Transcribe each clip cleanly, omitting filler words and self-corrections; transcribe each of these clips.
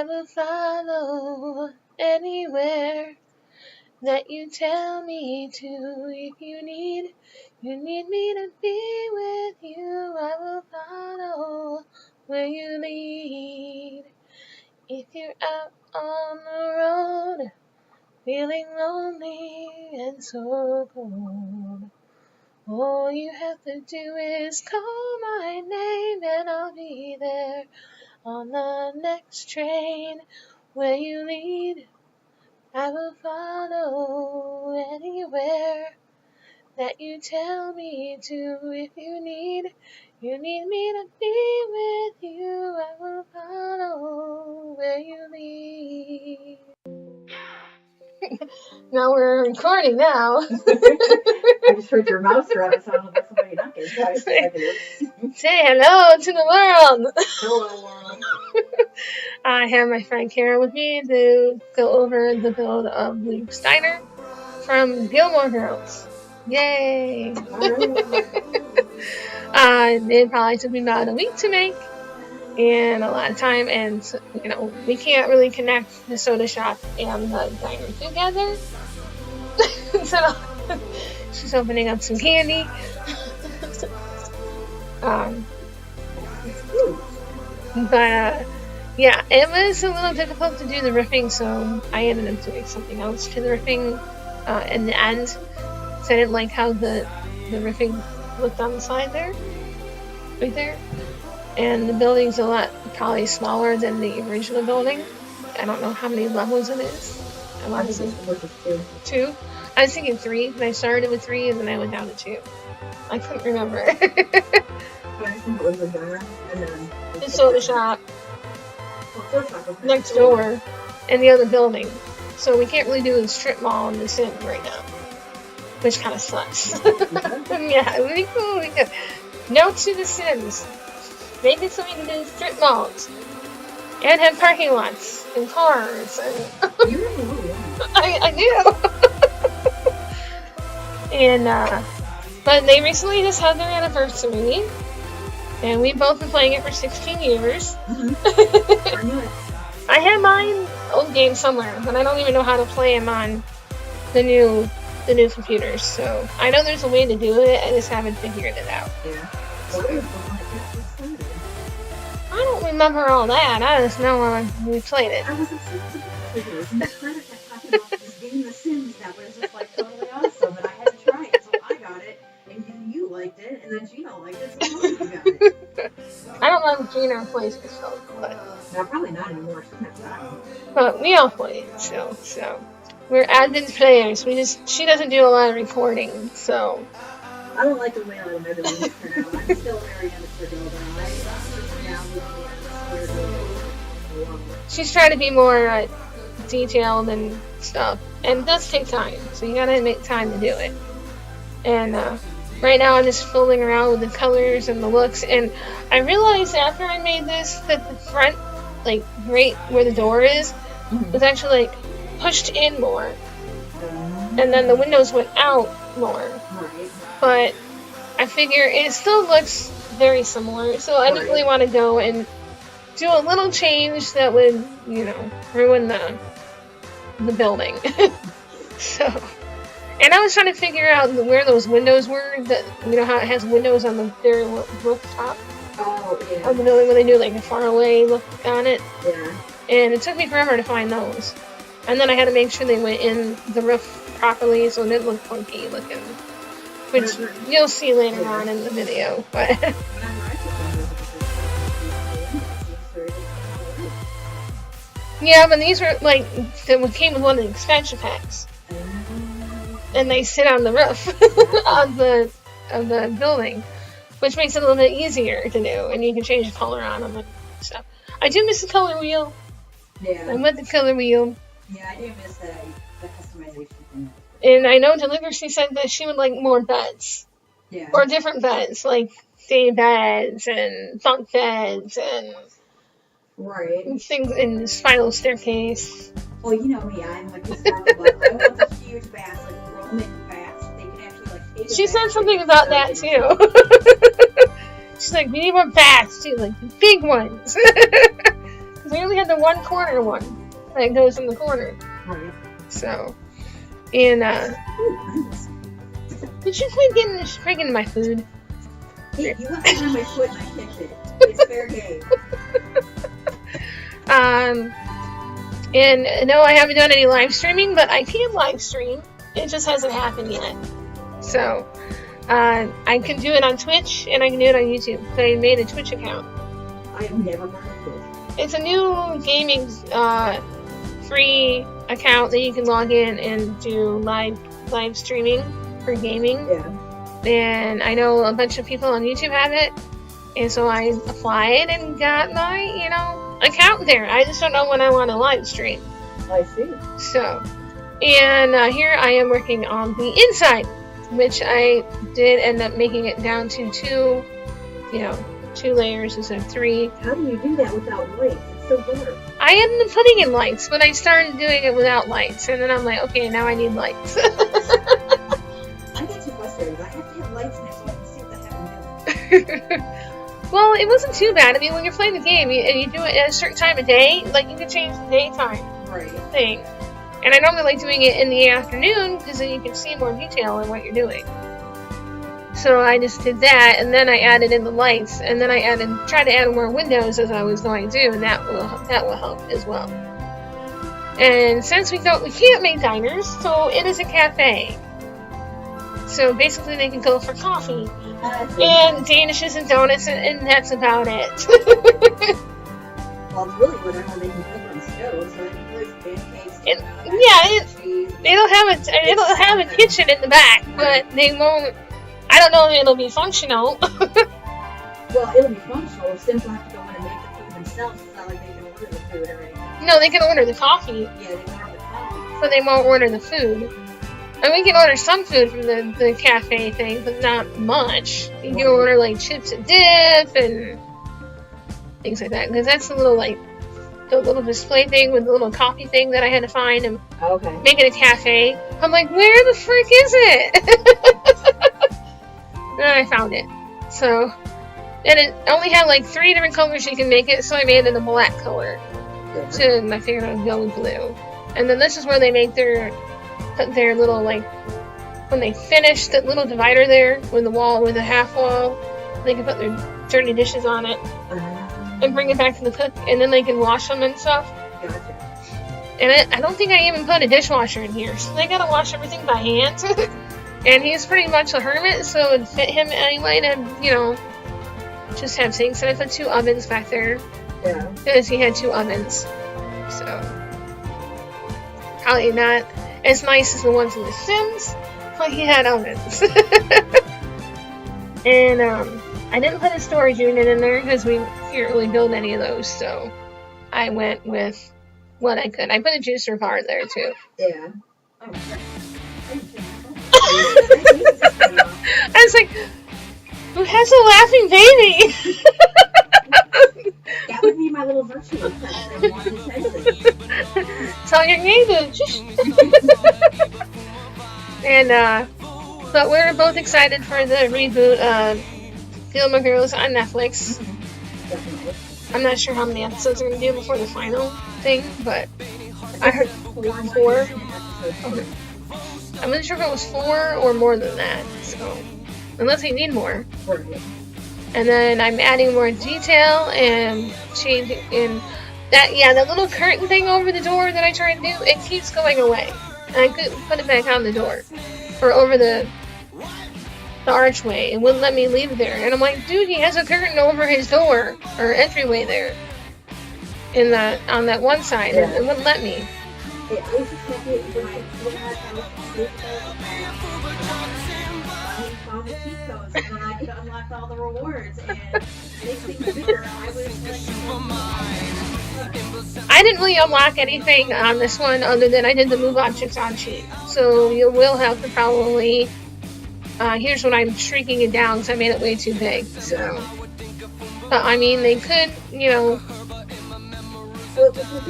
will follow anywhere that you tell me to. If you need me to be with you, I will follow where you lead. If you're out on the road, feeling lonely and so cold, all you have to do is call my name and I'll be there on the next train where you lead. I will follow anywhere that you tell me to. If you need me to be with you, I will follow where you lead. Now we're recording now. I just heard your mouse run. It sounded like somebody knocking. Say hello to the world. Hello, world. I have my friend Karen with me to go over the build of Luke's Diner from Gilmore Girls. Yay! It probably took me about a week to make, and a lot of time, and we can't really connect the soda shop and the diner together. So she's opening up some candy. But yeah, it was a little difficult to do the riffing, so I ended up doing something else to the riffing in the end. So I didn't like how the riffing looked on the side there, right there. And the building's a lot probably smaller than the original building. I don't know how many levels it is. I want to say 2. I was thinking 3, and I started with 3, and then I went down to 2. I couldn't remember. I think it was a diner, and then The soda shop next door, and the other building. So we can't really do the strip mall in the Sims right now, which kind of sucks. Yeah, we could. No to the Sims. Make it so we can do strip malls and have parking lots and cars. And You really know, yeah. I do. And but they recently just had their anniversary, and we've both been playing it for 16 years. Mm-hmm. I have mine old game somewhere, but I don't even know how to play them on the new computers. So I know there's a way to do it. I just haven't figured it out. Yeah. I don't remember all that. I just know we played it. I was obsessed with videos, and this Carter kept talking about this game, The Sims, that was just like totally awesome, and I had to try it, so I got it, and you liked it, and then Gino liked it, so you got it. I don't know if Gina plays it still, but No, probably not anymore. She has time. but we all play it still. So we're avid players. She doesn't do a lot of recording, so. I don't like the way all the everything turned out. I'm still very amateur girl, She's trying to be more detailed and stuff, and it does take time, so you gotta make time to do it. And right now I'm just fooling around with the colors and the looks, and I realized after I made this that the front, like right where the door is, was actually like pushed in more, and then the windows went out more. But I figure it still looks very similar, so I didn't really want to go and do a little change that would, ruin the building. So, and I was trying to figure out where those windows were. That how it has windows on the very rooftop of the building when they do like a faraway look on it. Yeah. And it took me forever to find those. And then I had to make sure they went in the roof properly, so it didn't look funky looking. Which you'll see later on in the video, but yeah, but these were like that came with one of the expansion packs, and they sit on the roof of the building, which makes it a little bit easier to do, and you can change the color on them and stuff. I do miss the color wheel. Yeah. I'm with the color wheel. Yeah, I do miss the customization thing. And I know Delivery said that she would like more beds. Yeah. Or different beds, like day beds and bunk beds and things in the spiral staircase. Well, you know me, I'm like this stuff, but I want the huge baths, like Roman baths. They can actually like take She said something about that too. She's like, we need more baths too, like the big ones. because I only had the one corner one that goes in the corner. Right. So, and Ooh, nice. did you quit getting freaking my food? Hey, you left it on my foot and I kicked it. It's fair game. And no, I haven't done any live streaming, but I can live stream. It just hasn't happened yet. So, I can do it on Twitch and I can do it on YouTube. So I made a Twitch account. I have never heard of Twitch. It's a new gaming free account that you can log in and do live streaming for gaming. Yeah. And I know a bunch of people on YouTube have it. And so I applied and got my, account there. I just don't know when I want to live stream. I see. So, and here I am working on the inside, which I did end up making it down to two layers instead of three. How do you do that without lights? It's so dark. I ended up putting in lights, but I started doing it without lights, and then I'm like, okay, now I need lights. I get too frustrated. I have to have lights next so I can see what the heck I'm doing. Well, it wasn't too bad. I mean, when you're playing the game and you do it at a certain time of day, like you can change the daytime thing. And I normally like doing it in the afternoon because then you can see more detail in what you're doing. So I just did that, and then I added in the lights, and then I tried to add more windows as I was going to, and that will help as well. And since we can't make diners, so it is a cafe. So basically, they can go for coffee and danishes and donuts, and that's about it. Well, it's really whatever they can cook on stoves, so they can put pancakes. It'll have a kitchen in the back, but they won't. I don't know if it'll be functional. Well, it'll be functional. If Sims have to go in and make the food themselves, it's not like they can order the food or anything. No, they can order the coffee. Yeah, they can order the coffee. But they won't order the food. And we can order some food from the cafe thing, but not much. You can order like chips and dip and things like that. Because that's the little display thing with the little coffee thing that I had to find and make it a cafe. I'm like, where the frick is it? And then I found it. So, and it only had like 3 different colors you can make it, so I made it a black color. And I figured I would go with blue. And then this is where they make put their little, when they finish the little divider there with the wall, with the half wall, they can put their dirty dishes on it and bring it back to the cook, and then they can wash them and stuff. Gotcha. And I don't think I even put a dishwasher in here, so they gotta wash everything by hand. And he's pretty much a hermit, so it would fit him anyway to, just have things. And I put 2 ovens back there. Yeah. Because he had 2 ovens. So, probably not as nice as the ones in The Sims, but he had ovens. And, I didn't put a storage unit in there because we can't really build any of those, so I went with what I could. I put a juicer bar there, too. Yeah. I was like, who has a laughing baby? That would be my little virtual pet that I wanted to test. Tell your neighbors. And, but we're both excited for the reboot of Gilmore Girls on Netflix. Definitely. I'm not sure how many episodes they're going to do before the final thing, but I heard 4. Okay. I'm not sure if it was 4 or more than that, so unless they need more. And then I'm adding more detail and changing in that little curtain thing over the door that I tried to do, it keeps going away. And I couldn't put it back on the door or over the archway. It wouldn't let me leave it there. And I'm like, dude, he has a curtain over his door or entryway there on that one side. Yeah. It wouldn't let me. I used to check it when I found the cheat codes, and then I could unlock all the rewards and make things bigger. I didn't really unlock anything on this one other than I did the move objects on cheat. So you will have to probably. Here's when I'm shrinking it down because I made it way too big. So, but I mean, they could,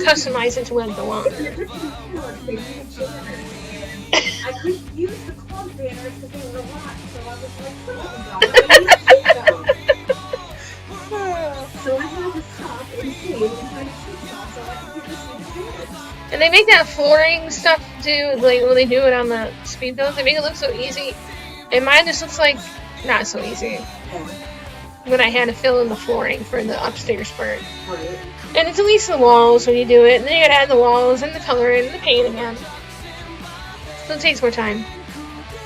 customize it to what they want. I couldn't use the club banners because they were locked, so I was like, so I had to stop and save and try to cheat And they make that flooring stuff too, like when they do it on the speed builds, they make it look so easy. And mine just looks like not so easy. When I had to fill in the flooring for the upstairs part. Right. And it's at least the walls when you do it, and then you gotta add the walls and the color and the paint again. So it takes more time.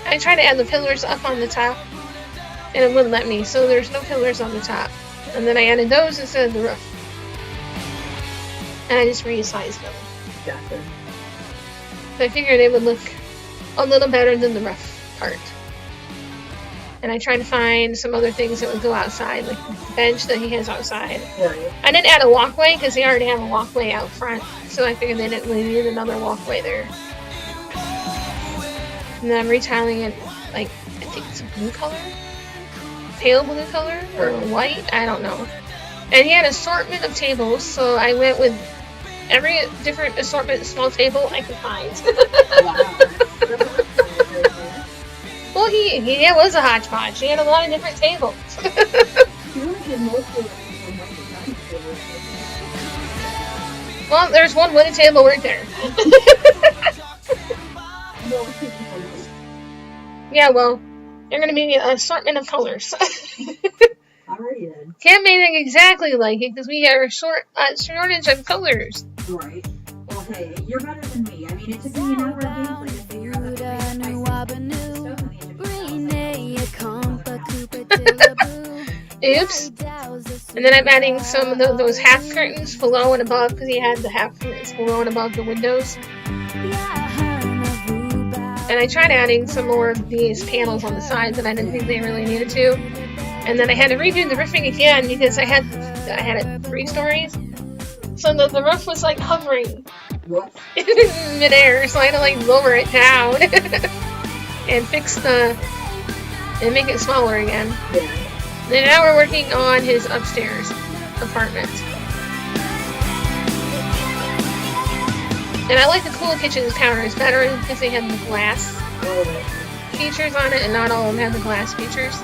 I tried to add the pillars up on the top, and it wouldn't let me, so there's no pillars on the top. And then I added those instead of the roof. And I just resized them. Gotcha. So I figured it would look a little better than the rough part. And I tried to find some other things that would go outside, like the bench that he has outside. Right. I didn't add a walkway because they already have a walkway out front, so I figured they didn't really need another walkway there. And then I'm retiling it, like, I think it's a blue color? Pale blue color? Or white? I don't know. And he had an assortment of tables, so I went with every different assortment small table I could find. Well, he was a hodgepodge. He had a lot of different tables. Well, there's one wooden table right there. Yeah, well, they're going to be an assortment of colors. Alrighty then. Can't make it exactly like it because we have a shortage of colors. Right. Well, hey, you're better than me. I mean, it took me an hour of gameplay to figure out that Oops. And then I'm adding some of those half curtains below and above because he had the half curtains below and above the windows. And I tried adding some more of these panels on the sides, but I didn't think they really needed to. And then I had to redo the roofing again because I had it 3 stories. So the roof was like hovering in midair, so I had to like lower it down and and make it smaller again. And now we're working on his upstairs apartment. And I like the cool kitchen counters better because they have the glass features on it, and not all of them have the glass features.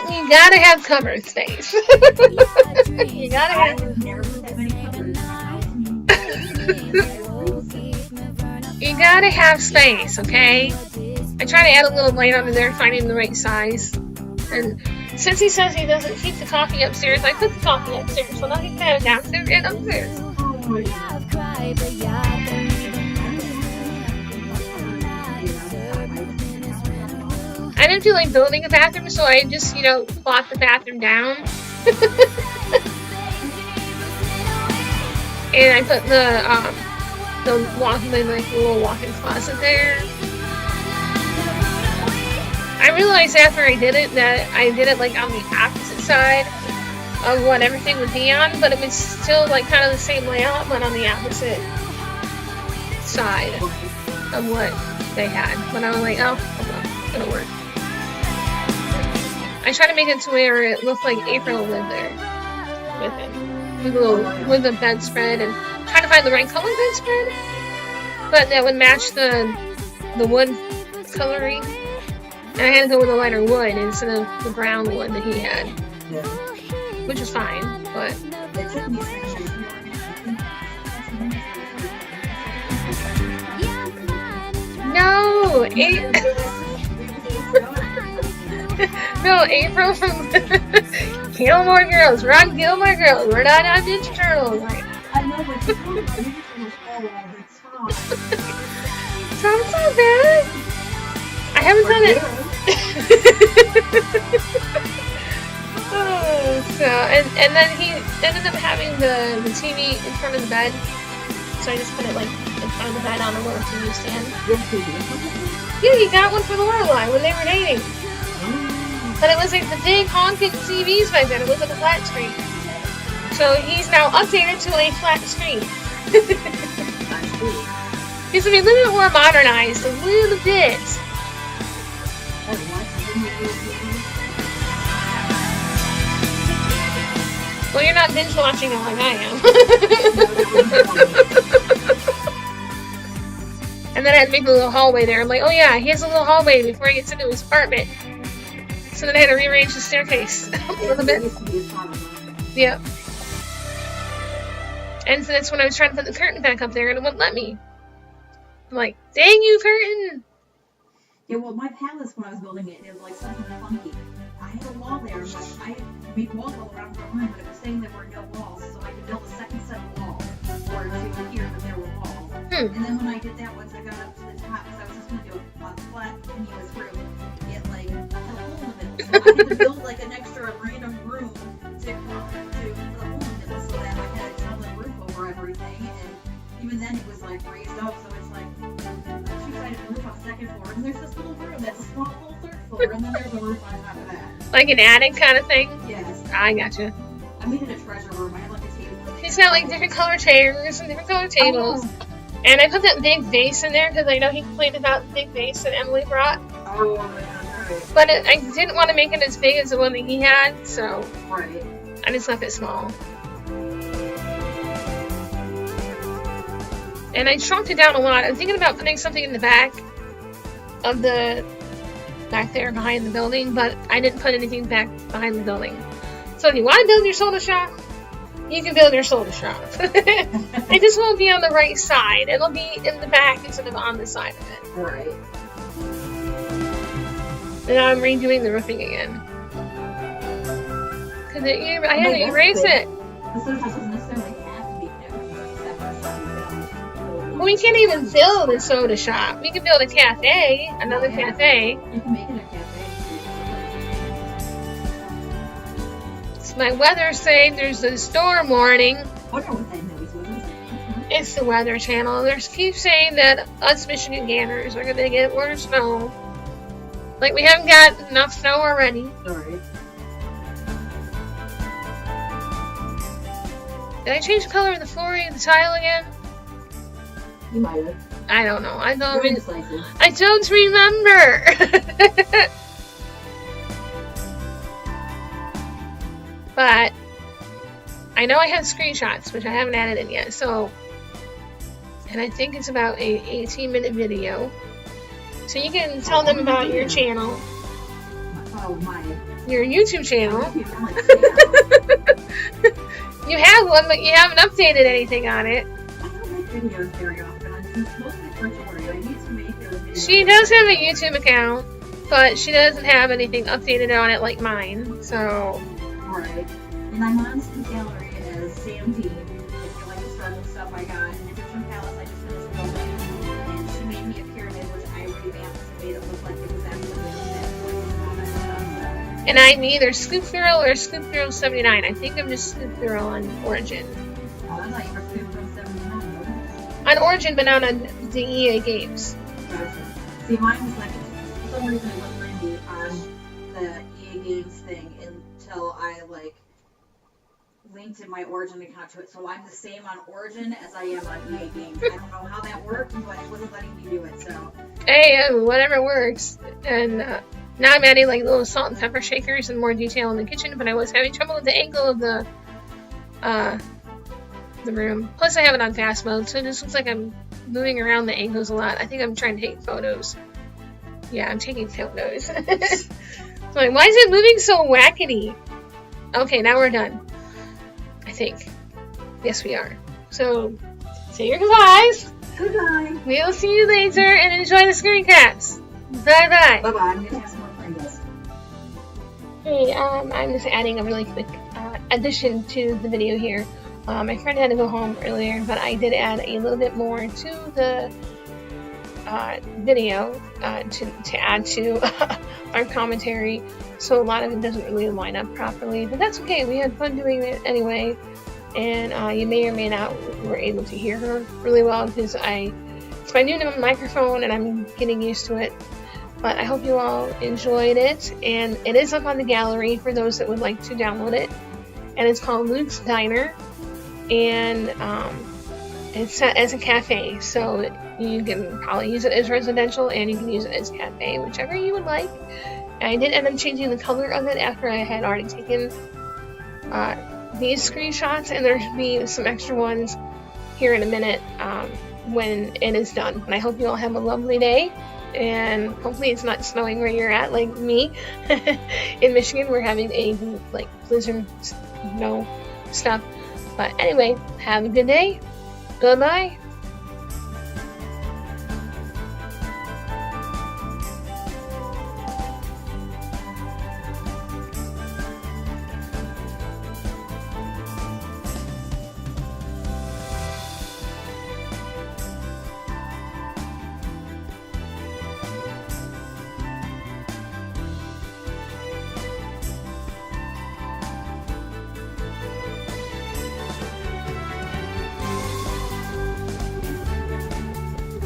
You gotta have cover space. You gotta have. You gotta have space, okay? I try to add a little light under there, finding the right size. And since he says he doesn't keep the coffee upstairs, I put the coffee upstairs, so now he can have it downstairs and upstairs. I didn't feel like building a bathroom, so I just, plot the bathroom down. And I put the little walk-in closet there. I realized after I did it that I did it like on the opposite side of what everything would be on, but it was still like kind of the same layout, but on the opposite side of what they had. But I was like, oh, it's gonna work. I tried to make it to where it looked like April lived there with it, with the bedspread, and try to find the right color bedspread, but that would match the wood coloring. And I had to go with a lighter wood instead of the brown wood that he had, which is fine, but. No, no, April from Gilmore Girls. We're on Gilmore Girls. We're not on Ninja Turtles. Right? I know, but you all the time. Sounds so bad. I haven't done it. And then he ended up having the TV in front of the bed. So I just put it like in front of the bed on a little TV stand. Yeah, he got one for Lorelai when they were dating. But it was like the big honking TVs back then. It wasn't a flat screen. So he's now updated to a flat screen. He's gonna be a little bit more modernized, a little bit. Well, you're not binge watching it like I am. And then I had to make a little hallway there. I'm like, oh yeah, he has a little hallway before he gets into his apartment. So then I had to rearrange the staircase a little bit. It used to be a sauna. Yep. And so that's when I was trying to put the curtain back up there, and it wouldn't let me. I'm like, dang you, curtain! Yeah, well, my palace, when I was building it, it was like something funky. I had a wall there, but I made walls all around the room, but it was saying there were no walls, so I had to build a second set of walls for it to appear that there were walls. And then when I did that, once I got up to the top, because I was just going to do a flat, continuous room, it like had a hole in the middle. So I had to build like an extra random room to put a hole in the middle so that I had a solid roof over everything. And even then, it was like raised up, so it's like a two-sided roof on the second floor, and there's this little room that's a small little third floor, and then there's a roof on top of that. Like an attic kind of thing? Yes. I gotcha. I made it a treasure room. I had like a table. He's got like different color chairs and different color tables. Oh. And I put that big vase in there because I know he complained about the big vase that Emily brought. Oh, yeah, right. But I didn't want to make it as big as the one that he had, so Right. I just left it small. And I shrunk it down a lot. I'm thinking about putting something in the back there behind the building, but I didn't put anything back behind the building. So if you want to build your soda shop, you can build your soda shop. It just won't be on the right side. It'll be in the back instead of on the side of it. Right. And now I'm redoing the roofing again. Because I had to erase it. The soda shop doesn't necessarily have to be new. Well, we can't even build a soda shop. We can build a cafe, another cafe. You can make it a cafe. So my weather's saying there's a storm warning. I wonder what that noise was. It's the Weather Channel. They keep saying that us Michigan Ganners are going to get more snow. Like, we haven't got enough snow already. Sorry. Did I change the color of the flooring and the tile again? You might have. I don't know. I don't Indecisive. I don't remember. But I know I have screenshots, which I haven't added in yet. So, and I think it's about a 18-minute video. So you can tell them about your channel, Oh, my. your YouTube channel. I'm like, yeah. You have one, but you haven't updated anything on it. I don't make videos very often. I'm just mostly virtual. I need to make a video. She does have a YouTube account, but she doesn't have anything updated on it like mine. So, Right. And I'm on Scoopgirl as Sam D. If you like the startup stuff I got. And Egyptian Palace, I just finished building. And she made me a pyramid, which I revamped and made it look like it was actually a and I'm either Scoopgirl or Scoopgirl 79. I think I'm just Scoopgirl on Origin. Oh, I thought you were Scoopgirl 79. On Origin, but not on the EA games. Gotcha. See, mine was like, for some reason it wasn't letting me on the EA Games thing until I, like, linked in my Origin account to it. So I'm the same on Origin as I am on EA Games. I don't know how that worked, but it wasn't letting me do it, so. Hey, whatever works. And now I'm adding like little salt and pepper shakers and more detail in the kitchen, but I was having trouble with the angle of the room. Plus I have it on fast mode, so it just looks like I'm moving around the angles a lot. I think I'm trying to take photos. Yeah, I'm taking photos. So like, why is it moving so wackety? Okay, now we're done. I think. Yes, we are. So, say your goodbyes. Goodbye. We'll see you later and enjoy the screen caps. Bye-bye. Bye-bye. I'm gonna have some more friends. Hey, I'm just adding a really quick addition to the video here. My friend had to go home earlier, but I did add a little bit more to the video to add to our commentary, so a lot of it doesn't really line up properly, but that's okay. We had fun doing it anyway, and you may or may not were able to hear her really well because it's my new microphone and I'm getting used to it. But I hope you all enjoyed it, and it is up on the gallery for those that would like to download it, and it's called Luke's Diner, and it's set as a cafe, so you can probably use it as residential and you can use it as cafe, whichever you would like. I did end up changing the color of it after I had already taken these screenshots, and there should be some extra ones here in a minute when it is done. And I hope you all have a lovely day, and hopefully it's not snowing where you're at, like me. In Michigan, we're having a like blizzard snow stuff. But anyway, have a good day. Bye bye.